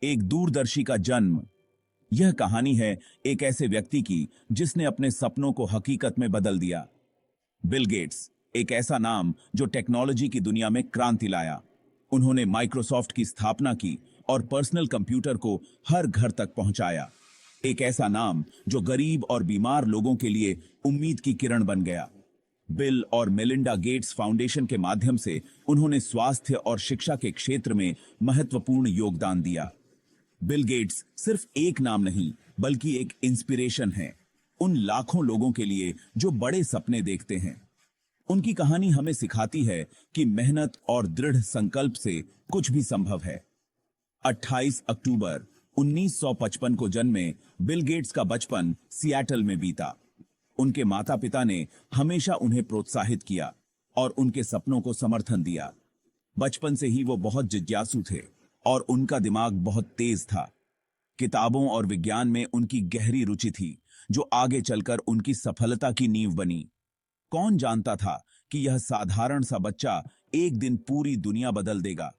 एक दूरदर्शी का जन्म। यह कहानी है एक ऐसे व्यक्ति की जिसने अपने सपनों को हकीकत में बदल दिया। बिल गेट्स, एक ऐसा नाम जो टेक्नोलॉजी की दुनिया में क्रांति लाया। उन्होंने माइक्रोसॉफ्ट की स्थापना की और पर्सनल कंप्यूटर को हर घर तक पहुंचाया। एक ऐसा नाम जो गरीब और बीमार लोगों के लिए उम्मीद की किरण बन गया। बिल और मेलिंडा गेट्स फाउंडेशन के माध्यम से उन्होंने स्वास्थ्य और शिक्षा के क्षेत्र में महत्वपूर्ण योगदान दिया। बिल गेट्स सिर्फ एक नाम नहीं, बल्कि एक इंस्पिरेशन है उन लाखों लोगों के लिए जो बड़े सपने देखते हैं। उनकी कहानी हमें सिखाती है कि मेहनत और दृढ़ संकल्प से कुछ भी संभव है। 28 अक्टूबर 1955 को जन्मे बिल गेट्स का बचपन सिएटल में बीता। उनके माता पिता ने हमेशा उन्हें प्रोत्साहित किया और उनके सपनों को समर्थन दिया। बचपन से ही वो बहुत जिज्ञासु थे और उनका दिमाग बहुत तेज था। किताबों और विज्ञान में उनकी गहरी रुचि थी, जो आगे चलकर उनकी सफलता की नींव बनी। कौन जानता था कि यह साधारण सा बच्चा एक दिन पूरी दुनिया बदल देगा।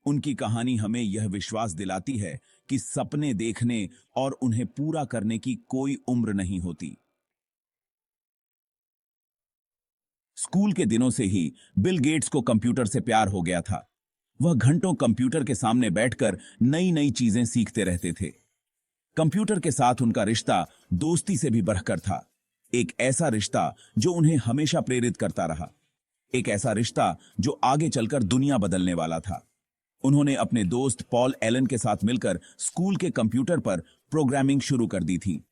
उनकी कहानी हमें यह विश्वास दिलाती है कि सपने देखने और उन्हें पूरा करने की कोई उम्र नहीं होती। स्कूल के दिनों से ही बिल गेट्स को कंप्यूटर से प्यार हो गया था। वह घंटों कंप्यूटर के सामने बैठकर नई नई चीजें सीखते रहते थे। कंप्यूटर के साथ उनका रिश्ता दोस्ती से भी बढ़कर था। एक ऐसा रिश्ता जो उन्हें हमेशा प्रेरित करता रहा। एक ऐसा रिश्ता जो आगे चलकर दुनिया बदलने वाला था। उन्होंने अपने दोस्त पॉल एलन के साथ मिलकर स्कूल के कंप्यूटर पर प्रोग्रामिंग शुरू कर दी थी।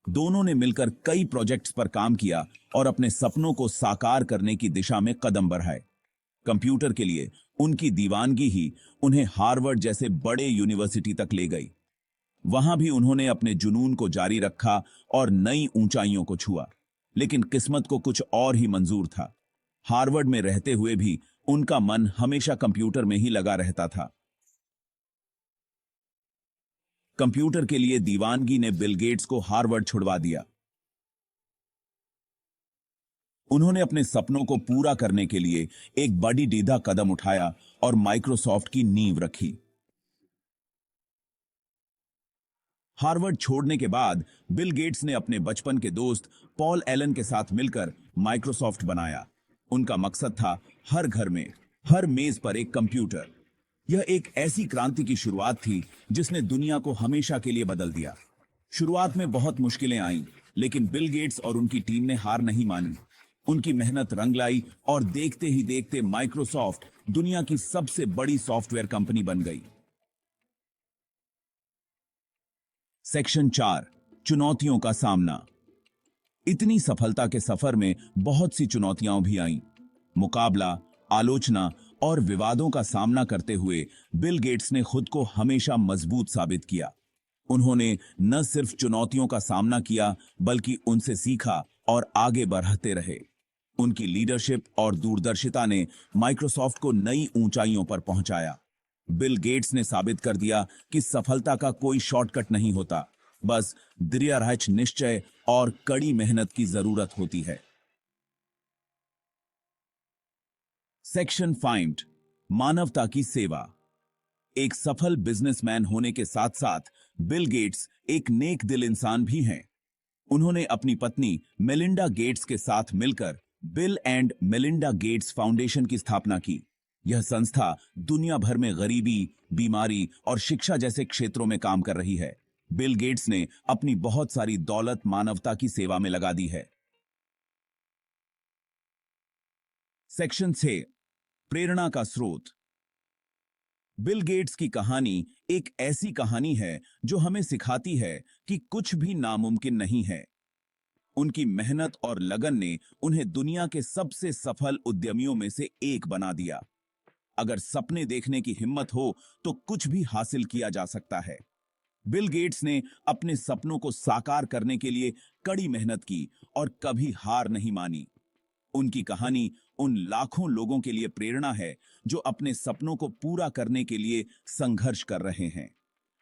दोनों ने मिलकर कई प्रोजेक्ट्स पर काम किया और अपने सपनों को साकार करने की दिशा में कदम बढ़ाए। कंप्यूटर के लिए उनकी दीवानगी ही उन्हें हार्वर्ड जैसे बड़े यूनिवर्सिटी तक ले गई। वहां भी उन्होंने अपने जुनून को जारी रखा और नई ऊंचाइयों को छुआ। लेकिन किस्मत को कुछ और ही मंजूर था। हार्वर्ड में रहते हुए भी उनका मन हमेशा कंप्यूटर में ही लगा रहता था। कंप्यूटर के लिए दीवानगी ने बिल गेट्स को हार्वर्ड छुड़वा दिया। उन्होंने अपने सपनों को पूरा करने के लिए एक बड़ी डीदा कदम उठाया और माइक्रोसॉफ्ट की नींव रखी। हार्वर्ड छोड़ने के बाद बिल गेट्स ने अपने बचपन के दोस्त पॉल एलन के साथ मिलकर माइक्रोसॉफ्ट बनाया। उनका मकसद था हर घर में, हर मेज पर एक कंप्यूटर। यह एक ऐसी क्रांति की शुरुआत थी जिसने दुनिया को हमेशा के लिए बदल दिया। शुरुआत में बहुत मुश्किलें आईं, लेकिन बिल गेट्स और उनकी टीम ने हार नहीं मानी। उनकी मेहनत रंग लाई और देखते ही देखते माइक्रोसॉफ्ट दुनिया की सबसे बड़ी सॉफ्टवेयर कंपनी बन गई। सेक्शन 4, चुनौतियों का सामना। इतनी सफलता के सफर में बहुत सी चुनौतियां भी आईं। मुकाबला, आलोचना और विवादों का सामना करते हुए बिल गेट्स ने खुद को हमेशा मजबूत साबित किया। उन्होंने न सिर्फ चुनौतियों का सामना किया, बल्कि उनसे सीखा और आगे बढ़ते रहे। उनकी लीडरशिप और दूरदर्शिता ने माइक्रोसॉफ्ट को नई ऊंचाइयों पर पहुंचाया। बिल गेट्स ने साबित कर दिया कि सफलता का कोई शॉर्टकट नहीं होता, बस दृढ़ निश्चय और कड़ी मेहनत की जरूरत होती है। सेक्शन 5, मानवता की सेवा। एक सफल बिजनेसमैन होने के साथ साथ बिल गेट्स एक नेक दिल इंसान भी हैं। उन्होंने अपनी पत्नी मेलिंडा गेट्स के साथ मिलकर bill and Melinda Gates foundation की स्थापना की। यह संस्था दुनिया भर में गरीबी, बीमारी और शिक्षा जैसे क्षेत्रों में काम कर रही है। बिल गेट्स ने अपनी बहुत सारी दौलत मानवता की सेवा में लगा दी है। सेक्शन 6, प्रेरणा का स्रोत। बिल गेट्स की कहानी एक ऐसी कहानी है जो हमें सिखाती है कि कुछ भी नामुमकिन नहीं है। उनकी मेहनत और लगन ने उन्हें दुनिया के सबसे सफल उद्यमियों में से एक बना दिया। अगर सपने देखने की हिम्मत हो तो कुछ भी हासिल किया जा सकता है। बिल गेट्स ने अपने सपनों को साकार करने के लिए कड़ी मेहनत की और कभी हार नहीं मानी। उनकी कहानी उन लाखों लोगों के लिए प्रेरणा है जो अपने सपनों को पूरा करने के लिए संघर्ष कर रहे हैं।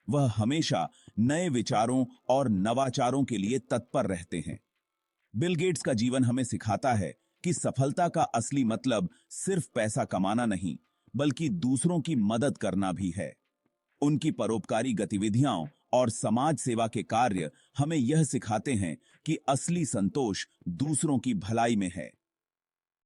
वह हमेशा नए विचारों और नवाचारों के लिए तत्पर रहते हैं। बिल गेट्स का जीवन हमें सिखाता है कि सफलता का असली मतलब सिर्फ पैसा कमाना नहीं, बल्कि दूसरों की मदद करना भी है। उनकी परोपकारी गतिविधियां और समाज सेवा के कार्य हमें यह सिखाते हैं कि असली संतोष दूसरों की भलाई में है।